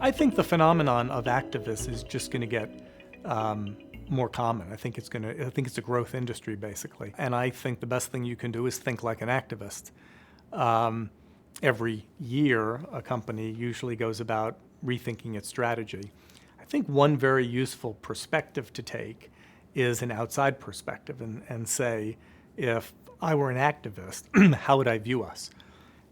I think the phenomenon of activists is just going to get more common. I think it's a growth industry basically. And I think the best thing you can do is think like an activist. Every year, a company usually goes about rethinking its strategy. I think one very useful perspective to take is an outside perspective and say, if I were an activist, how would I view us?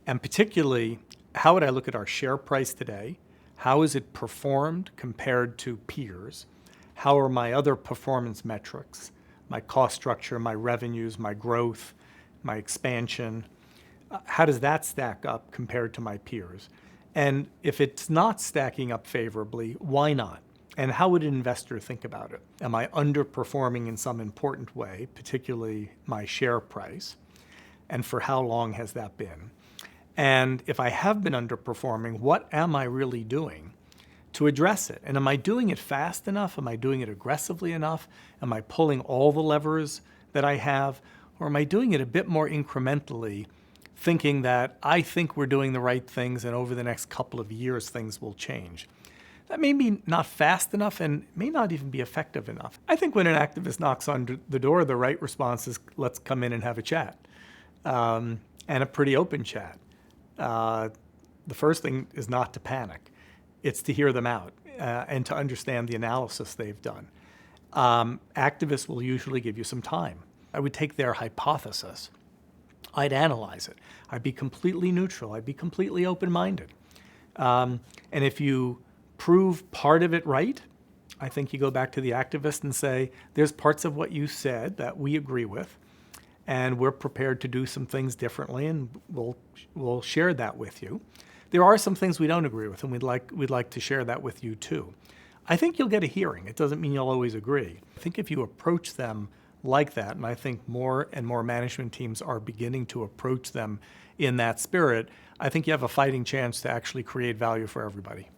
And particularly, how would I look at our share price today? How is it performed compared to peers? How are my other performance metrics, my cost structure, my revenues, my growth, my expansion? How does that stack up compared to my peers? And if it's not stacking up favorably, why not? And how would an investor think about it? Am I underperforming in some important way, particularly my share price? And for how long has that been? And if I have been underperforming, what am I really doing to address it? And am I doing it fast enough? Am I doing it aggressively enough? Am I pulling all the levers that I have? Or am I doing it a bit more incrementally, thinking that I think we're doing the right things and over the next couple of years things will change? That may be not fast enough and may not even be effective enough. I think when an activist knocks on the door, the right response is, let's come in and have a chat, and a pretty open chat. The first thing is not to panic. It's to hear them out and to understand the analysis they've done. Activists will usually give you some time. I would take their hypothesis. I'd analyze it. I'd be completely neutral. I'd be completely open-minded. And if you prove part of it right, I think you go back to the activist and say, there's parts of what you said that we agree with, and we're prepared to do some things differently, and we'll share that with you. There are some things we don't agree with, and we'd like to share that with you too. I think you'll get a hearing. It doesn't mean you'll always agree. I think if you approach them like that, and I think more and more management teams are beginning to approach them in that spirit, I think you have a fighting chance to actually create value for everybody.